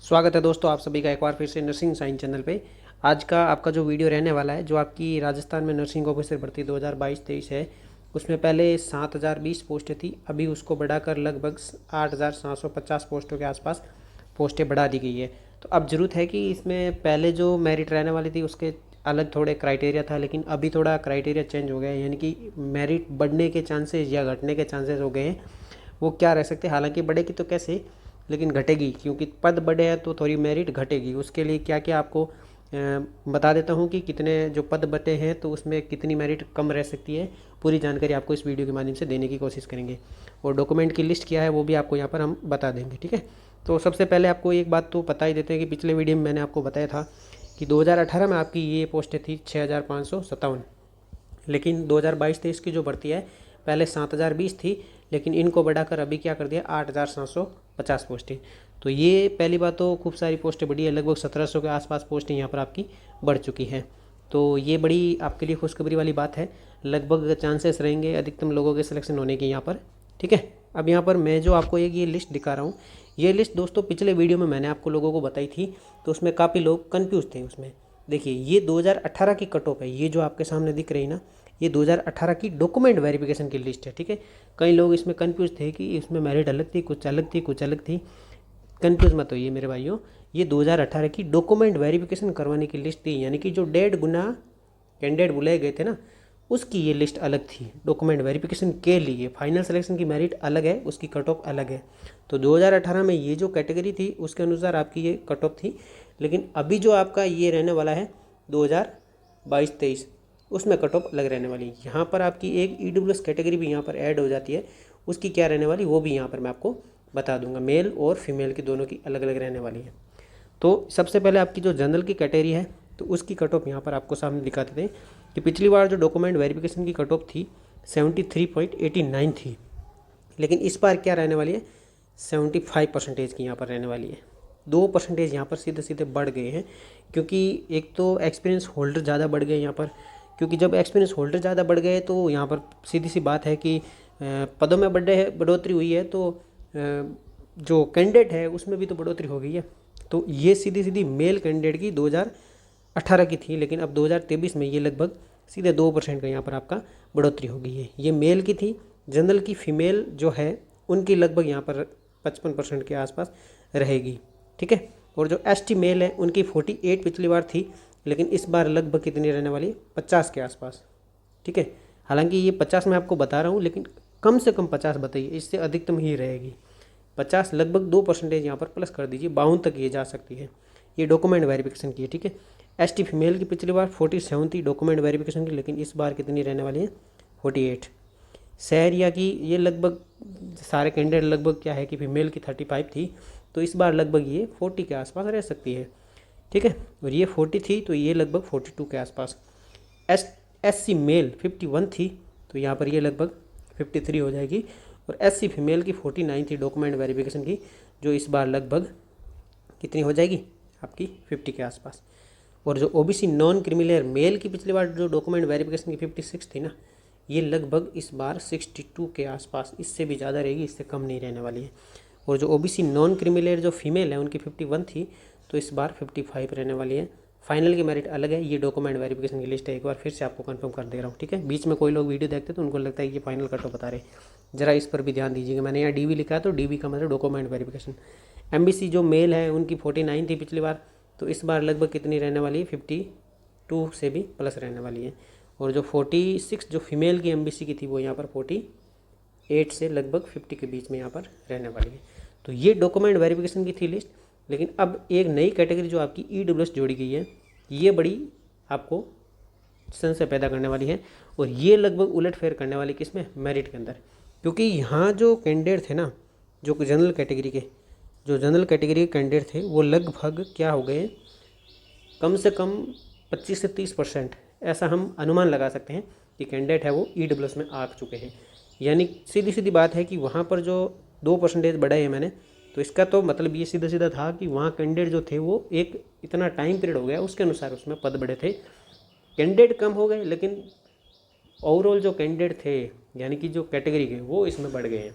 स्वागत है दोस्तों आप सभी का एक बार फिर से नर्सिंग साइंस चैनल पे। आज का आपका जो वीडियो रहने वाला है, जो आपकी राजस्थान में नर्सिंग ऑफिसर भर्ती 2022-23 है, उसमें पहले 7020 पोस्टें थी। अभी उसको बढ़ाकर लगभग 8750 पोस्टों के आसपास पोस्टें बढ़ा दी गई है। तो अब ज़रूरत है कि इसमें पहले जो मेरिट रहने वाली थी उसके अलग थोड़े क्राइटेरिया था, लेकिन अभी थोड़ा क्राइटेरिया चेंज हो गया है, यानी कि मेरिट बढ़ने के चांसेस या घटने के चांसेस हो गए हैं। वो क्या रह सकते हैं, हालांकि बढ़ेगी तो कैसे, लेकिन घटेगी, क्योंकि पद बढ़े हैं तो थोड़ी मेरिट घटेगी। उसके लिए क्या क्या आपको बता देता हूँ कि कितने जो पद बटे हैं तो उसमें कितनी मेरिट कम रह सकती है। पूरी जानकारी आपको इस वीडियो के माध्यम से देने की कोशिश करेंगे, और डॉक्यूमेंट की लिस्ट क्या है वो भी आपको यहाँ पर हम बता देंगे। ठीक है, तो सबसे पहले आपको एक बात तो पता ही देते हैं कि पिछले वीडियो में मैंने आपको बताया था कि 2018 में आपकी ये पोस्टें थी 6557, लेकिन 2022-23 की जो भर्ती है पहले 7020 थी, लेकिन इनको बढ़ाकर अभी क्या कर दिया 8750 पोस्टें। तो ये पहली बात तो खूब सारी पोस्टें बढ़ी है, लगभग 1700 के आसपास पोस्टें यहाँ पर आपकी बढ़ चुकी हैं। तो ये बड़ी आपके लिए खुशखबरी वाली बात है। लगभग चांसेस रहेंगे अधिकतम लोगों के सिलेक्शन होने के यहाँ पर। ठीक है, अब यहाँ पर मैं जो आपको एक ये लिस्ट दिखा रहा हूँ, ये लिस्ट दोस्तों पिछले वीडियो में मैंने आपको लोगों को बताई थी, तो उसमें काफ़ी लोग कन्फ्यूज़ थे। उसमें देखिए ये 2018 की कट ऑफ है, ये जो आपके सामने दिख रही ना, ये 2018 की डॉक्यूमेंट वेरिफिकेशन की लिस्ट है। ठीक है, कई लोग इसमें कंफ्यूज थे कि इसमें मेरिट अलग थी, कुछ अलग थी, कुछ अलग थी। कंफ्यूज मत होइए मेरे भाइयों, ये 2018 की डॉक्यूमेंट वेरिफिकेशन करवाने की लिस्ट थी, यानी कि जो 1.5 गुना कैंडिडेट बुलाए गए थे ना, उसकी ये लिस्ट अलग थी। डॉक्यूमेंट वेरिफिकेशन के लिए फाइनल सिलेक्शन की मेरिट अलग है, उसकी कट ऑफ अलग है। तो 2018 में ये जो कैटेगरी थी उसके अनुसार आपकी ये कट ऑफ थी, लेकिन अभी जो आपका ये रहने वाला है 2022-23, उसमें कट ऑफ अलग रहने वाली है। यहाँ पर आपकी एक EWS कैटेगरी भी यहाँ पर ऐड हो जाती है, उसकी क्या रहने वाली वो भी यहाँ पर मैं आपको बता दूंगा। मेल और फीमेल की दोनों की अलग अलग रहने वाली है। तो सबसे पहले आपकी जो जनरल की कैटेगरी है तो उसकी कट ऑफ यहाँ पर आपको सामने दिखाते थे कि पिछली बार जो डॉक्यूमेंट वेरिफिकेशन की कट ऑफ थी 73.89 थी, लेकिन इस बार क्या रहने वाली है 75% की यहाँ पर रहने वाली है। 2% यहाँ पर सीधे सीधे बढ़ गए हैं, क्योंकि एक तो एक्सपीरियंस होल्डर ज़्यादा बढ़ गए यहाँ पर। क्योंकि जब एक्सपीरियंस होल्डर ज़्यादा बढ़ गए तो यहाँ पर सीधी सी बात है कि पदों में बढ़ोतरी हुई है, तो जो कैंडिडेट है उसमें भी तो बढ़ोतरी हो गई है। तो ये सीधी सीधी मेल कैंडिडेट की 2018 की थी, लेकिन अब 2023 में ये लगभग सीधे 2% का यहाँ पर आपका बढ़ोतरी हो गई है। ये मेल की थी। जनरल की फ़ीमेल जो है उनकी लगभग यहाँ पर 55% के आसपास रहेगी। ठीक है, और जो ST मेल है उनकी 48 पिछली बार थी, लेकिन इस बार लगभग कितनी रहने वाली है 50 के आसपास। ठीक है, हालांकि ये 50 मैं आपको बता रहा हूँ, लेकिन कम से कम 50 बताइए, इससे अधिकतम ही रहेगी 50, लगभग 2% यहाँ पर प्लस कर दीजिए, 52 तक ये जा सकती है। ये डॉक्यूमेंट वेरिफिकेशन की है। ठीक है, ST फीमेल की पिछली बार 47 थी डॉक्यूमेंट वेरिफिकेशन की, लेकिन इस बार कितनी रहने वाली है 48। शहरिया की ये लगभग सारे कैंडिडेट लगभग क्या है कि फीमेल की 35 थी, तो इस बार लगभग ये 40 के आसपास रह सकती है। ठीक है, और ये 40 थी तो ये लगभग 42 के आसपास। SC मेल 51 थी, तो यहाँ पर ये लगभग 53 हो जाएगी। और SC फीमेल की 49 थी डॉक्यूमेंट वेरिफिकेशन की, जो इस बार लगभग कितनी हो जाएगी आपकी 50 के आसपास। और जो OBC नॉन क्रिमिनल मेल की पिछली बार जो डॉक्यूमेंट वेरिफिकेशन की 56 थी ना, ये लगभग इस बार 62 के आसपास, इससे भी ज़्यादा रहेगी, इससे कम नहीं रहने वाली है। और जो OBC नॉन क्रिमिनल जो फीमेल है उनकी 51 थी, तो इस बार 55 रहने वाली है। फाइनल की मेरिट अलग है। ये डॉक्यूमेंट वेरिफिकेशन की लिस्ट है, एक बार फिर से आपको कंफर्म कर दे रहा हूँ। ठीक है, बीच में कोई लोग वीडियो देखते तो उनको लगता है कि ये फाइनल कट ऑफ बता रहे, जरा इस पर भी ध्यान दीजिएगा। मैंने यहाँ DV लिखा है, तो DV का मतलब डॉक्यूमेंट वेरिफिकेशन। MBC जो मेल है उनकी 49 थी पिछली बार, तो इस बार लगभग कितनी रहने वाली है 52 से भी प्लस रहने वाली है। और जो 46 जो फीमेल की MBC की थी वो यहाँ पर 48 से लगभग 50 के बीच में यहाँ पर रहने वाली है। तो ये डॉक्यूमेंट वेरिफिकेशन की थी लिस्ट। लेकिन अब एक नई कैटेगरी जो आपकी EWS जोड़ी गई है, ये बड़ी आपको संशय पैदा करने वाली है, और ये लगभग उलटफेर करने वाली किसमें मेरिट के अंदर। क्योंकि यहाँ जो कैंडिडेट थे ना, जो जनरल कैटेगरी के कैंडिडेट थे वो लगभग क्या हो गए, कम से कम 25 से 30% ऐसा हम अनुमान लगा सकते हैं कि कैंडिडेट है वो EWS में आ चुके हैं। यानी सीधी सीधी बात है कि वहाँ पर जो 2% बढ़ाए हैं मैंने, तो इसका तो मतलब ये सीधा सीधा था कि वहाँ कैंडिडेट जो थे वो एक इतना टाइम पीरियड हो गया उसके अनुसार उसमें पद बढ़े थे। कैंडिडेट कम हो गए, लेकिन ओवरऑल जो कैंडिडेट थे यानी कि जो कैटेगरी के वो इसमें बढ़ गए हैं।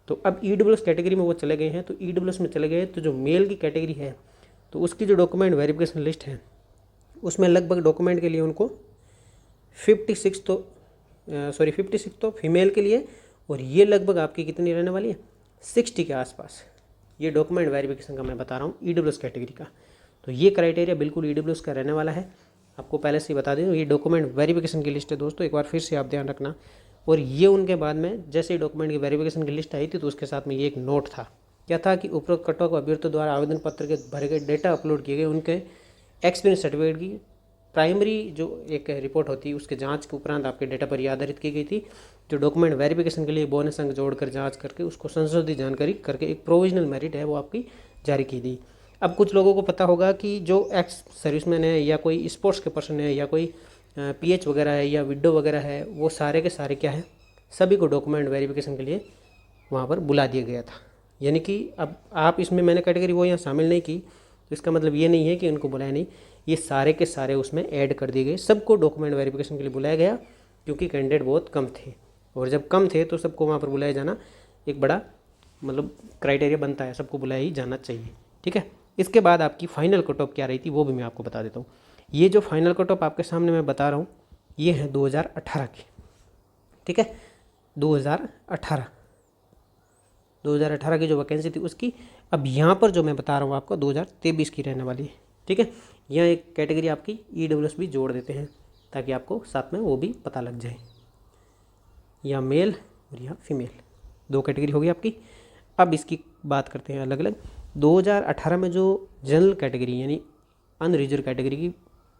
तो अब EWS कैटेगरी में वो चले गए हैं, तो EWS में चले गए तो जो मेल की कैटेगरी है तो उसकी जो डॉक्यूमेंट वेरिफिकेशन लिस्ट है उसमें लगभग डॉक्यूमेंट के लिए उनको 56 तो फीमेल के लिए, और ये लगभग आपकी कितनी रहने वाली है 60 के आसपास। ये डॉक्यूमेंट वेरिफिकेशन का मैं बता रहा हूँ ईडब्ल्यूएस कैटेगरी का। तो ये क्राइटेरिया बिल्कुल ईडब्ल्यूएस का रहने वाला है, आपको पहले से ही बता दें। ये डॉक्यूमेंट वेरिफिकेशन की लिस्ट है दोस्तों, एक बार फिर से आप ध्यान रखना। और ये उनके बाद में जैसे ही डॉक्यूमेंट की वेरिफिकेशन की लिस्ट आई थी तो उसके साथ में ये एक नोट था, क्या था कि उपरोक्त कट ऑफ अभ्यर्थियों द्वारा आवेदन पत्र के भरे गए डेटा अपलोड किए गए उनके एक्सपीरियंस सर्टिफिकेट की प्राइमरी जो एक रिपोर्ट होती है उसके जांच के उपरांत आपके डेटा पर आधारित की गई थी। जो डॉक्यूमेंट वेरिफिकेशन के लिए बोनस अंक जोड़कर जांच करके उसको संशोधित जानकारी करके एक प्रोविजनल मेरिट है वो आपकी जारी की गई। अब कुछ लोगों को पता होगा कि जो एक्स सर्विसमैन है या कोई स्पोर्ट्स के पर्सन है या कोई पीएच वगैरह है या विडो वगैरह है, वो सारे के सारे क्या है, सभी को डॉक्यूमेंट वेरिफिकेशन के लिए वहाँ पर बुला दिया गया था। यानी कि अब आप इसमें मैंने कैटेगरी वो यहाँ शामिल नहीं की, तो इसका मतलब ये नहीं है कि उनको बुलाया नहीं, ये सारे के सारे उसमें ऐड कर दिए गए। सबको डॉक्यूमेंट वेरिफिकेशन के लिए बुलाया गया क्योंकि कैंडिडेट बहुत कम थे, और जब कम थे तो सबको वहाँ पर बुलाया जाना एक बड़ा मतलब क्राइटेरिया बनता है, सबको बुलाया ही जाना चाहिए। ठीक है, इसके बाद आपकी फाइनल कट ऑफ क्या रही थी वो भी मैं आपको बता देता हूँ। ये जो फाइनल कट ऑफ आपके सामने मैं बता रहा हूँ ये है 2018 की। ठीक है, 2018 की जो वैकेंसी थी उसकी। अब यहाँ पर जो मैं बता रहा हूँ आपको 2023 की रहने वाली है। ठीक है, यहाँ एक कैटेगरी आपकी ईडब्ल्यूएस भी जोड़ देते हैं ताकि आपको साथ में वो भी पता लग जाए। या मेल और या फीमेल, दो कैटेगरी होगी आपकी। अब इसकी बात करते हैं अलग अलग। 2018 में जो जनरल कैटेगरी यानी अनरिजर्व कैटेगरी की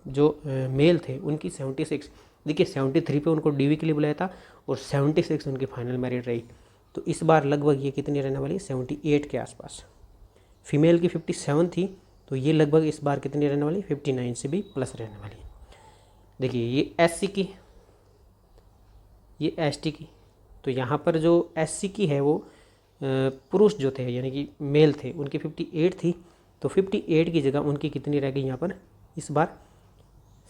जो मेल थे उनकी 76, देखिए 73 पे उनको डीवी के लिए बुलाया था और 76 उनकी फाइनल मेरिट रही। तो इस बार लगभग ये कितनी रहने वाली है 78 के आसपास। फीमेल की 57 थी, तो ये लगभग इस बार कितनी रहने वाली 59 से भी प्लस रहने वाली है। देखिए ये एससी की, ये एसटी की। तो यहाँ पर जो एससी की है वो पुरुष जो थे यानी कि मेल थे उनकी 58 थी, तो 58 की जगह उनकी कितनी रह गई यहाँ पर इस बार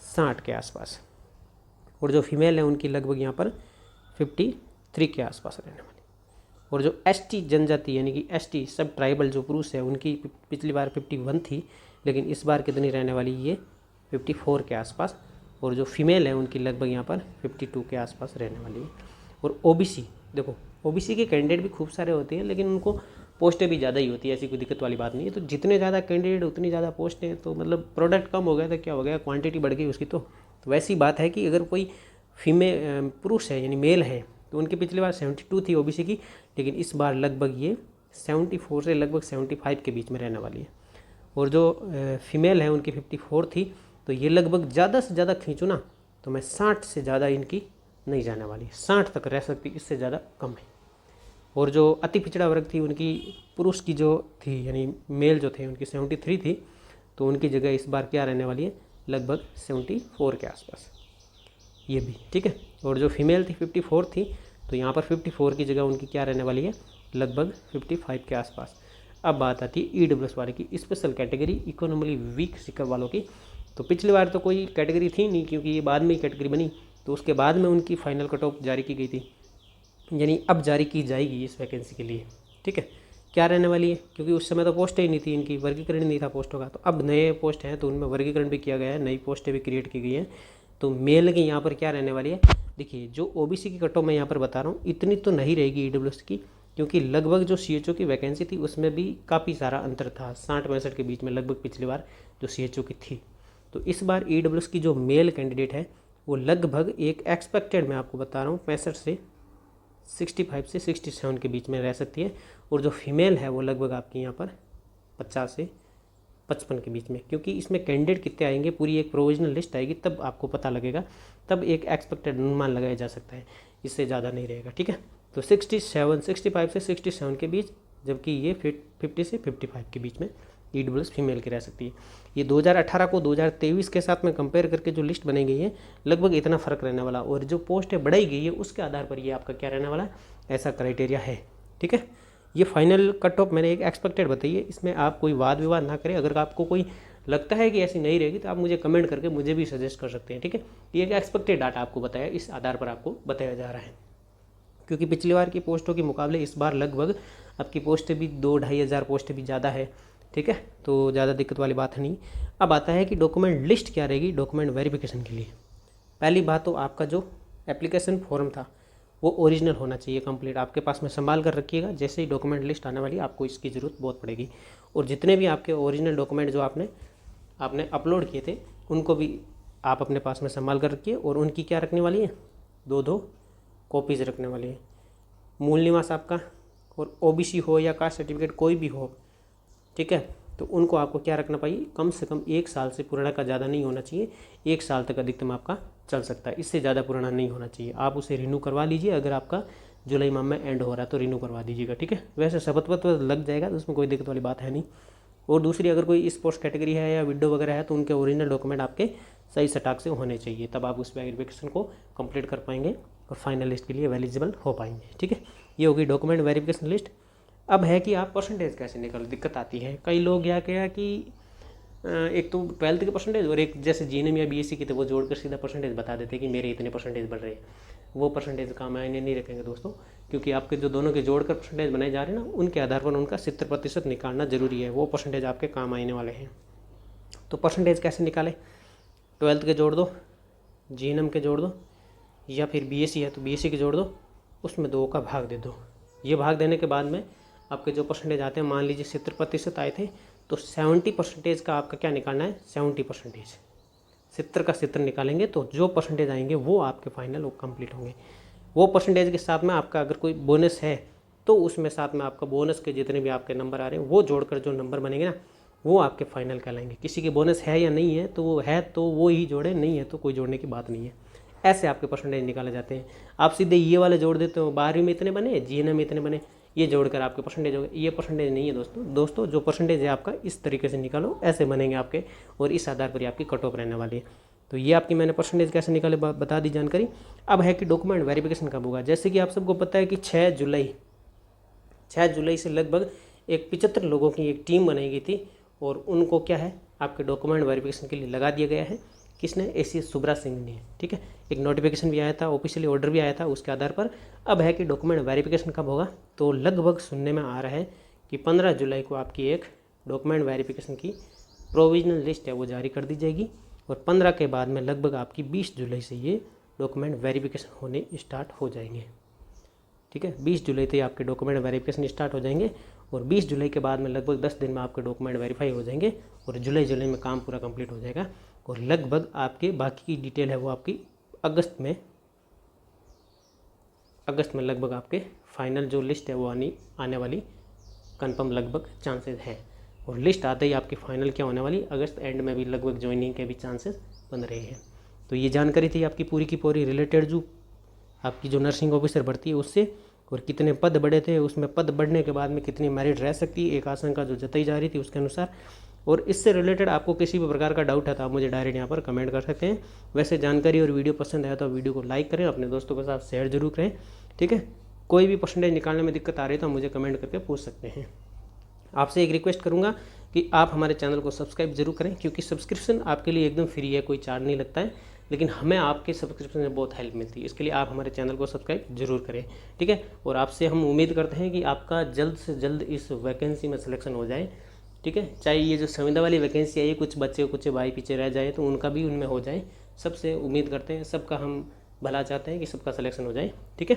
60 के आसपास। और जो फीमेल है उनकी लगभग यहाँ पर 53 के आसपास रहने वाली। और जो एसटी जनजाति यानी कि एसटी सब ट्राइबल जो पुरुष है उनकी पिछली बार 51 थी, लेकिन इस बार कितनी रहने वाली ये 54 के आसपास। और जो फीमेल है उनकी लगभग यहाँ पर 52 के आसपास रहने वाली है। और ओबीसी, देखो ओबीसी के कैंडिडेट भी खूब सारे होते हैं लेकिन उनको पोस्टें भी ज़्यादा ही होती है, ऐसी कोई दिक्कत वाली बात नहीं है। तो जितने ज़्यादा कैंडिडेट उतनी ज़्यादा पोस्टें, तो मतलब प्रोडक्ट कम हो गया तो क्या हो गया, क्वांटिटी बढ़ गई उसकी। तो वैसी बात है कि अगर कोई फीमेल पुरुष है यानी मेल है तो उनकी पिछली बार 72 थी ओबीसी की, लेकिन इस बार लगभग ये 74 से लगभग 75 के बीच में रहने वाली है। और जो फीमेल है उनकी 54 थी, तो ये लगभग ज़्यादा से ज़्यादा खींचूँ ना तो मैं 60 से ज़्यादा इनकी नहीं जाने वाली, 60 तक रह सकती, इससे ज़्यादा कम है। और जो अति पिछड़ा वर्ग थी उनकी पुरुष की जो थी यानी मेल जो थे उनकी 73 थी, तो उनकी जगह इस बार क्या रहने वाली है लगभग 74 के आसपास ये भी। ठीक है, और जो फीमेल थी 54 थी, तो यहाँ पर 54 की जगह उनकी क्या रहने वाली है लगभग 55 के आसपास। अब बात आती है ईडब्ल्यूएस वाले की, special category economically weak sector वालों की। तो पिछली बार तो कोई कैटेगरी थी नहीं क्योंकि ये बाद में ही कैटेगरी बनी, तो उसके बाद में उनकी फाइनल कट ऑफ जारी की गई थी, यानी अब जारी की जाएगी इस वैकेंसी के लिए। ठीक है, क्या रहने वाली है, क्योंकि उस समय तो पोस्टें ही नहीं थी, इनकी वर्गीकरण नहीं था पोस्टों का। तो अब नए पोस्ट हैं तो उनमें वर्गीकरण भी किया गया है, नई पोस्टें भी क्रिएट की गई हैं। तो मेल की यहाँ पर क्या रहने वाली है, देखिए जो ओबीसी की कट ऑफ मैं यहाँ पर बता रहा हूँ इतनी तो नहीं रहेगी ईडब्ल्यूएस की, क्योंकि लगभग जो सीएचओ की वैकेंसी थी उसमें भी काफ़ी सारा अंतर था, 60-65 के बीच में लगभग पिछली बार जो सीएचओ की थी। तो इस बार ईडब्ल्यूएस की जो मेल कैंडिडेट है वो लगभग एक एक्सपेक्टेड मैं आपको बता रहा हूँ 65 से 65 से 67 के बीच में रह सकती है। और जो फीमेल है वो लगभग आपकी यहाँ पर 50 से 55 के बीच में, क्योंकि इसमें कैंडिडेट कितने आएंगे पूरी एक प्रोविजनल लिस्ट आएगी तब आपको पता लगेगा, तब एक एक्सपेक्टेड अनुमान लगाया जा सकता है, इससे ज़्यादा नहीं रहेगा। ठीक है, तो 65 से 67 के बीच, जबकि ये 50 से 55 के बीच में ईडब्ल्यूएस फीमेल की रह सकती है। ये 2018 को 2023 के साथ में कंपेयर करके जो लिस्ट बनाई गई है लगभग इतना फ़र्क रहने वाला, और जो पोस्टें बढ़ाई गई है उसके आधार पर ये आपका क्या रहने वाला है, ऐसा क्राइटेरिया है। ठीक है, ये फाइनल कट ऑफ मैंने एक एक्सपेक्टेड बताई है, इसमें आप कोई वाद विवाद ना करें। अगर आपको कोई लगता है कि ऐसी नहीं रहेगी तो आप मुझे कमेंट करके मुझे भी सजेस्ट कर सकते हैं। ठीक है, ये एक एक्सपेक्टेड डाटा आपको बताया, इस आधार पर आपको बताया जा रहा है, क्योंकि पिछली बार की पोस्टों के मुकाबले इस बार लगभग आपकी पोस्टें भी 2-2.5 हज़ार पोस्टें भी ज़्यादा है। ठीक है, तो ज़्यादा दिक्कत वाली बात है नहीं। अब आता है कि डॉक्यूमेंट लिस्ट क्या रहेगी डॉक्यूमेंट वेरिफिकेशन के लिए। पहली बात तो आपका जो एप्लीकेशन फॉर्म था वो ओरिजिनल होना चाहिए, कंप्लीट आपके पास में संभाल कर रखिएगा। जैसे ही डॉक्यूमेंट लिस्ट आने वाली आपको इसकी ज़रूरत बहुत पड़ेगी। और जितने भी आपके ओरिजिनल डॉक्यूमेंट जो आपने अपलोड किए थे उनको भी आप अपने पास में संभाल कर रखिए। और उनकी क्या रखने वाली है, 2 कॉपीज़ रखने वाली है। मूल निवास आपका और ओबीसी हो या कास्ट सर्टिफिकेट कोई भी हो, ठीक है, तो उनको आपको क्या रखना चाहिए, कम से कम 1 साल से पुराना का ज़्यादा नहीं होना चाहिए। 1 साल तक अधिकतम आपका चल सकता है, इससे ज़्यादा पुराना नहीं होना चाहिए। आप उसे रिन्यू करवा लीजिए, अगर आपका जुलाई माह में एंड हो रहा है तो रिन्यू करवा दीजिएगा, ठीक है। वैसे शपथ पत्र लग जाएगा तो उसमें कोई दिक्कत वाली बात है नहीं। और दूसरी, अगर कोई स्पोर्ट्स कैटेगरी है या विडो वगैरह है तो उनके ओरिजिनल डॉक्यूमेंट आपके सही सटाक से होने चाहिए, तब आप उस वेरिफिकेशन को कंप्लीट कर पाएंगे और फाइनल लिस्ट के लिए एलिजिबल हो पाएंगे, ठीक है। ये होगी डॉक्यूमेंट वेरिफिकेशन लिस्ट। अब है कि आप परसेंटेज कैसे निकालो, दिक्कत आती है। कई लोग क्या कि एक तो 12th के परसेंटेज और एक जैसे जीएनएम या बीएससी की, तो वो जोड़कर सीधा परसेंटेज बता देते हैं कि मेरे इतने परसेंटेज बढ़ रहे हैं। वो परसेंटेज का मायने नहीं रखेंगे दोस्तों, क्योंकि आपके जो दोनों के जोड़कर परसेंटेज बनाए जा रहे हैं ना, उनके आधार पर उनका 70% निकालना जरूरी है। वो परसेंटेज आपके काम आने वाले हैं। तो परसेंटेज कैसे निकालें, 12th के जोड़ दो, जीएनएम के जोड़ दो, या फिर बीएससी है तो बीएससी के जोड़ दो, उसमें 2 का भाग दे दो। ये भाग देने के बाद में आपके जो परसेंटेज आते हैं, मान लीजिए 70% आए थे, तो 70% का आपका क्या निकालना है, 70%। 70 का 70 निकालेंगे तो जो परसेंटेज आएंगे वो आपके फाइनल वो कंप्लीट होंगे। वो परसेंटेज के साथ में आपका अगर कोई बोनस है तो उसमें साथ में आपका बोनस के जितने भी आपके नंबर आ रहे हैं वो जोड़कर जो नंबर बनेंगे ना, वो आपके फाइनल कहलाएंगे। किसी के बोनस है या नहीं है तो वो है तो वो ही जोड़े, नहीं है तो कोई जोड़ने की बात नहीं है। ऐसे आपके परसेंटेज निकाले जाते हैं। आप सीधे ये वाले जोड़ देते हो, 12वीं में इतने बने, जीएनएम में इतने बने, ये जोड़कर आपके परसेंटेज हो गए। ये परसेंटेज नहीं है दोस्तों जो परसेंटेज है आपका इस तरीके से निकालो, ऐसे बनेंगे आपके, और इस आधार पर ही आपकी कट ऑफ रहने वाली है। तो ये आपकी मैंने परसेंटेज कैसे निकाले बता दी जानकारी। अब है कि डॉक्यूमेंट वेरिफिकेशन कब होगा। जैसे कि आप सबको पता है कि 6 जुलाई से लगभग एक 75 लोगों की एक टीम बनाई गई थी, और उनको क्या है आपके डॉक्यूमेंट वेरिफिकेशन के लिए लगा दिया गया है। किसने, एसीएस सुब्रा सिंह ने, ठीक है। एक नोटिफिकेशन भी आया था, ऑफिशियली ऑर्डर भी आया था उसके आधार पर। अब है कि डॉक्यूमेंट वेरिफिकेशन कब होगा, तो लगभग सुनने में आ रहा है कि 15 जुलाई को आपकी एक डॉक्यूमेंट वेरिफिकेशन की प्रोविजनल लिस्ट है वो जारी कर दी जाएगी, और 15 के बाद में लगभग आपकी 20 जुलाई से ये डॉक्यूमेंट वेरिफिकेशन होने स्टार्ट हो जाएंगे, ठीक है। 20 जुलाई तक आपके डॉक्यूमेंट वेरिफिकेशन स्टार्ट हो जाएंगे, और 20 जुलाई के बाद में लगभग 10 दिन में आपके डॉक्यूमेंट वेरीफाई हो जाएंगे, और जुलाई में काम पूरा कंप्लीट हो जाएगा। और लगभग आपके बाकी की डिटेल है वो आपकी अगस्त में लगभग आपके फाइनल जो लिस्ट है वो आने वाली कंफर्म लगभग चांसेस है। और लिस्ट आते ही आपकी फाइनल क्या होने वाली, अगस्त एंड में भी लगभग ज्वाइनिंग के भी चांसेस बन रहे हैं। तो ये जानकारी थी आपकी पूरी की पूरी रिलेटेड जो आपकी जो नर्सिंग ऑफिसर भर्ती है उससे, और कितने पद बढ़े थे, उसमें पद बढ़ने के बाद में कितनी मेरिट रह सकती है, एक आशंका जो जताई जा रही थी उसके अनुसार। और इससे रिलेटेड आपको किसी भी प्रकार का डाउट है तो आप मुझे डायरेक्ट यहाँ पर कमेंट कर सकते हैं। वैसे जानकारी और वीडियो पसंद आया तो वीडियो को लाइक करें, अपने दोस्तों के साथ शेयर जरूर करें, ठीक है। कोई भी परसेंटेज निकालने में दिक्कत आ रही है तो मुझे कमेंट करके पूछ सकते हैं। आपसे एक रिक्वेस्ट करूँगा कि आप हमारे चैनल को सब्सक्राइब जरूर करें, क्योंकि सब्सक्रिप्शन आपके लिए एकदम फ्री है, कोई चार्ज नहीं लगता है, लेकिन हमें आपके सब्सक्रिप्शन से बहुत हेल्प मिलती है। इसके लिए आप हमारे चैनल को सब्सक्राइब जरूर करें, ठीक है। और आपसे हम उम्मीद करते हैं कि आपका जल्द से जल्द इस वैकेंसी में सिलेक्शन हो जाए, ठीक है। चाहे ये जो संविदा वाली वैकेंसी आई है, कुछ बच्चे कुछ भाई पीछे रह जाए तो उनका भी उनमें हो जाए। सबसे उम्मीद करते हैं, सबका हम भला चाहते हैं कि सबका सिलेक्शन हो जाए, ठीक है।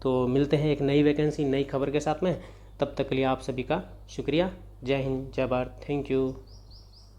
तो मिलते हैं एक नई वैकेंसी नई खबर के साथ में, तब तक के लिए आप सभी का शुक्रिया। जय हिंद, जय भारत, थैंक यू।